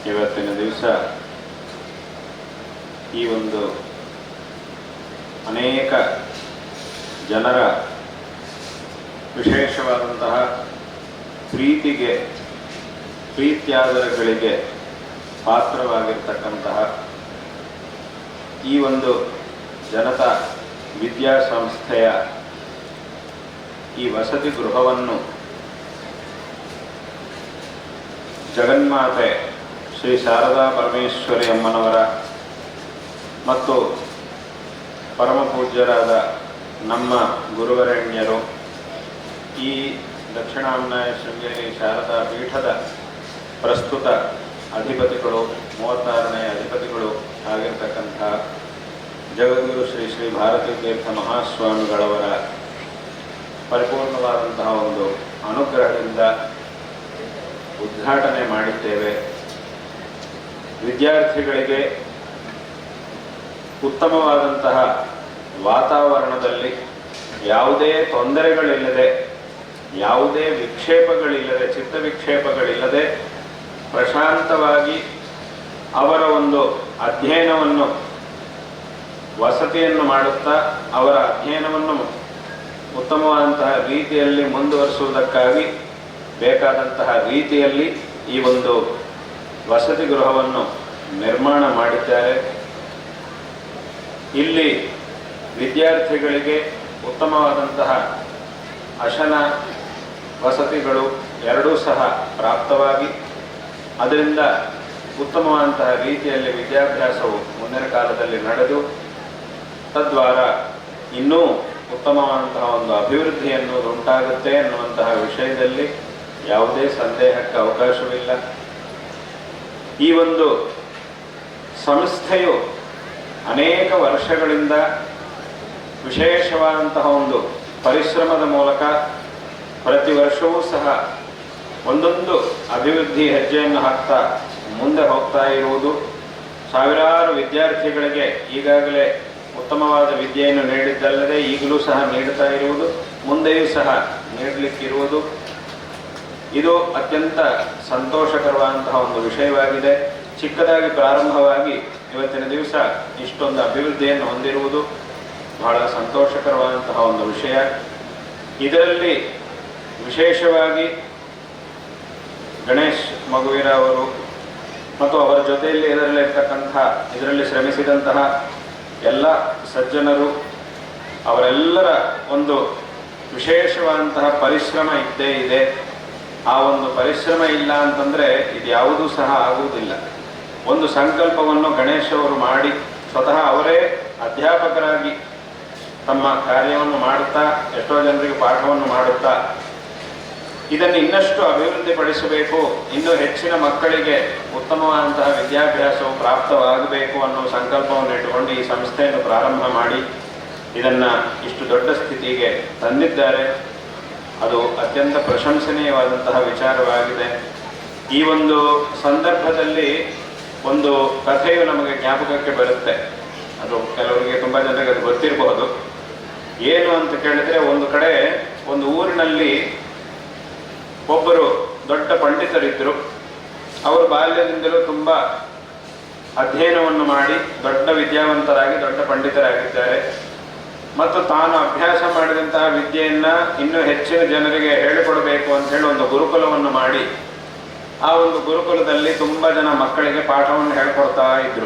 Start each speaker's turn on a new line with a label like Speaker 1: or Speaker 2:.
Speaker 1: ಇವತ್ತಿನ ದಿವಸ ಈ ಒಂದು ಅನೇಕ ಜನರ ವಿಶೇಷವಾದಂತಹ ಪ್ರೀತ್ಯಾದರಗಳಿಗೆ ಪಾತ್ರವಾಗಿರ್ತಕ್ಕಂತಹ ಈ ಒಂದು ಜನತಾ ವಿದ್ಯಾಸಂಸ್ಥೆಯ ಈ ವಸತಿ ಗೃಹವನ್ನು ಜಗನ್ಮಾತೆ ಶ್ರೀ ಶಾರದಾ ಪರಮೇಶ್ವರಿ ಅಮ್ಮನವರ ಮತ್ತು ಪರಮ ಪೂಜ್ಯರಾದ ನಮ್ಮ ಗುರುವರೆಣ್ಯರು ಈ ದಕ್ಷಿಣಾಮ್ನಾಯ ಶೃಂಗೇರಿ ಶಾರದಾ ಪೀಠದ ಪ್ರಸ್ತುತ ಅಧಿಪತಿಗಳು 36ನೇ ಅಧಿಪತಿಗಳು ಆಗಿರ್ತಕ್ಕಂಥ ಜಗದ್ಗುರು ಶ್ರೀ ಶ್ರೀ ಭಾರತೀ ತೀರ್ಥ ಮಹಾಸ್ವಾಮಿಗಳವರ ಪರಿಪೂರ್ಣವಾದಂತಹ ಒಂದು ಅನುಗ್ರಹದಿಂದ ಉದ್ಘಾಟನೆ ಮಾಡಿದ್ದೇವೆ. ವಿದ್ಯಾರ್ಥಿಗಳಿಗೆ ಉತ್ತಮವಾದಂತಹ ವಾತಾವರಣದಲ್ಲಿ ಯಾವುದೇ ತೊಂದರೆಗಳಿಲ್ಲದೆ, ಯಾವುದೇ ವಿಕ್ಷೇಪಗಳಿಲ್ಲದೆ, ಚಿತ್ತ ವಿಕ್ಷೇಪಗಳಿಲ್ಲದೆ ಪ್ರಶಾಂತವಾಗಿ ಅವರ ಒಂದು ಅಧ್ಯಯನವನ್ನು ವಸತಿಯನ್ನು ಮಾಡುತ್ತಾ ಅವರ ಅಧ್ಯಯನವನ್ನು ಉತ್ತಮವಾದಂತಹ ರೀತಿಯಲ್ಲಿ ಮುಂದುವರಿಸುವುದಕ್ಕಾಗಿ ಬೇಕಾದಂತಹ ರೀತಿಯಲ್ಲಿ ಈ ಒಂದು ವಸತಿ ಗೃಹವನ್ನು ನಿರ್ಮಾಣ ಮಾಡಿದ್ದಾರೆ. ಇಲ್ಲಿ ವಿದ್ಯಾರ್ಥಿಗಳಿಗೆ ಉತ್ತಮವಾದಂತಹ ಅಶನ ವಸತಿಗಳು ಎರಡೂ ಸಹ ಪ್ರಾಪ್ತವಾಗಿ ಅದರಿಂದ ಉತ್ತಮವಾದಂತಹ ರೀತಿಯಲ್ಲಿ ವಿದ್ಯಾಭ್ಯಾಸವು ಮುಂದಿನ ಕಾಲದಲ್ಲಿ ನಡೆದು ತದ್ವಾರ ಇನ್ನೂ ಉತ್ತಮವಾದಂತಹ ಒಂದು ಅಭಿವೃದ್ಧಿಯನ್ನು ಉಂಟಾಗುತ್ತೆ ಎನ್ನುವಂತಹ ವಿಷಯದಲ್ಲಿ ಯಾವುದೇ ಸಂದೇಹಕ್ಕೆ ಅವಕಾಶವಿಲ್ಲ. ಈ ಒಂದು ಸಂಸ್ಥೆಯು ಅನೇಕ ವರ್ಷಗಳಿಂದ ವಿಶೇಷವಾದಂತಹ ಒಂದು ಪರಿಶ್ರಮದ ಮೂಲಕ ಪ್ರತಿ ವರ್ಷವೂ ಸಹ ಒಂದೊಂದು ಅಭಿವೃದ್ಧಿ ಹೆಜ್ಜೆಯನ್ನು ಹಾಕ್ತಾ ಮುಂದೆ ಹೋಗ್ತಾ ಇರುವುದು, ಸಾವಿರಾರು ವಿದ್ಯಾರ್ಥಿಗಳಿಗೆ ಈಗಾಗಲೇ ಉತ್ತಮವಾದ ವಿದ್ಯೆಯನ್ನು ನೀಡಿದ್ದಲ್ಲದೆ ಈಗಲೂ ಸಹ ನೀಡುತ್ತಾ ಇರುವುದು, ಮುಂದೆಯೂ ಸಹ ನೀಡಲಿಕ್ಕಿರುವುದು, ಇದು ಅತ್ಯಂತ ಸಂತೋಷಕರವಾದಂತಹ ಒಂದು ವಿಷಯವಾಗಿದೆ. ಚಿಕ್ಕದಾಗಿ ಪ್ರಾರಂಭವಾಗಿ ಇವತ್ತಿನ ದಿವಸ ಇಷ್ಟೊಂದು ಅಭಿವೃದ್ಧಿಯನ್ನು ಹೊಂದಿರುವುದು ಬಹಳ ಸಂತೋಷಕರವಾದಂತಹ ಒಂದು ವಿಷಯ. ಇದರಲ್ಲಿ ವಿಶೇಷವಾಗಿ ಗಣೇಶ್ ಮಗುವೀರ ಅವರು ಮತ್ತು ಅವರ ಜೊತೆಯಲ್ಲಿ ಇದರಲ್ಲಿ ಶ್ರಮಿಸಿದಂತಹ ಎಲ್ಲ ಸಜ್ಜನರು ಅವರೆಲ್ಲರ ಒಂದು ವಿಶೇಷವಾದಂತಹ ಪರಿಶ್ರಮ ಇದ್ದೇ ಇದೆ. ಆ ಒಂದು ಪರಿಶ್ರಮ ಇಲ್ಲ ಅಂತಂದರೆ ಇದು ಯಾವುದೂ ಸಹ ಆಗುವುದಿಲ್ಲ. ಒಂದು ಸಂಕಲ್ಪವನ್ನು ಗಣೇಶ್ ಅವರು ಮಾಡಿ ಸ್ವತಃ ಅವರೇ ಅಧ್ಯಾಪಕರಾಗಿ ತಮ್ಮ ಕಾರ್ಯವನ್ನು ಮಾಡುತ್ತಾ ಎಷ್ಟೋ ಜನರಿಗೆ ಪಾಠವನ್ನು ಮಾಡುತ್ತಾ ಇದನ್ನು ಇನ್ನಷ್ಟು ಅಭಿವೃದ್ಧಿಪಡಿಸಬೇಕು, ಇನ್ನೂ ಹೆಚ್ಚಿನ ಮಕ್ಕಳಿಗೆ ಉತ್ತಮವಾದಂತಹ ವಿದ್ಯಾಭ್ಯಾಸವು ಪ್ರಾಪ್ತವಾಗಬೇಕು ಅನ್ನೋ ಸಂಕಲ್ಪವನ್ನು ಇಟ್ಟುಕೊಂಡು ಈ ಸಂಸ್ಥೆಯನ್ನು ಪ್ರಾರಂಭ ಮಾಡಿ ಇದನ್ನು ಇಷ್ಟು ದೊಡ್ಡ ಸ್ಥಿತಿಗೆ ತಂದಿದ್ದಾರೆ. ಅದು ಅತ್ಯಂತ ಪ್ರಶಂಸನೀಯವಾದಂತಹ ವಿಚಾರವಾಗಿದೆ. ಈ ಒಂದು ಸಂದರ್ಭದಲ್ಲಿ ಒಂದು ಕಥೆಯು ನಮಗೆ ಜ್ಞಾಪಕಕ್ಕೆ ಬರುತ್ತೆ. ಅದು ಕೆಲವರಿಗೆ ತುಂಬ ಜನರಿಗೆ ಅದು ಗೊತ್ತಿರಬಹುದು. ಏನು ಅಂತ ಕೇಳಿದರೆ, ಒಂದು ಕಡೆ ಒಂದು ಊರಿನಲ್ಲಿ ಒಬ್ಬರು ದೊಡ್ಡ ಪಂಡಿತರಿದ್ದರು. ಅವರು ಬಾಲ್ಯದಿಂದಲೂ ತುಂಬ ಅಧ್ಯಯನವನ್ನು ಮಾಡಿ ದೊಡ್ಡ ವಿದ್ಯಾವಂತರಾಗಿ ದೊಡ್ಡ ಪಂಡಿತರಾಗಿದ್ದಾರೆ. ಮತ್ತು ತಾನು ಅಭ್ಯಾಸ ಮಾಡಿದಂತಹ ವಿದ್ಯೆಯನ್ನು ಇನ್ನೂ ಹೆಚ್ಚಿನ ಜನರಿಗೆ ಹೇಳಿಕೊಡಬೇಕು ಅಂತ ಹೇಳಿ ಒಂದು ಗುರುಕುಲವನ್ನು ಮಾಡಿ ಆ ಒಂದು ಗುರುಕುಲದಲ್ಲಿ ತುಂಬ ಜನ ಮಕ್ಕಳಿಗೆ ಪಾಠವನ್ನು ಹೇಳಿಕೊಡ್ತಾ ಇದ್ರು.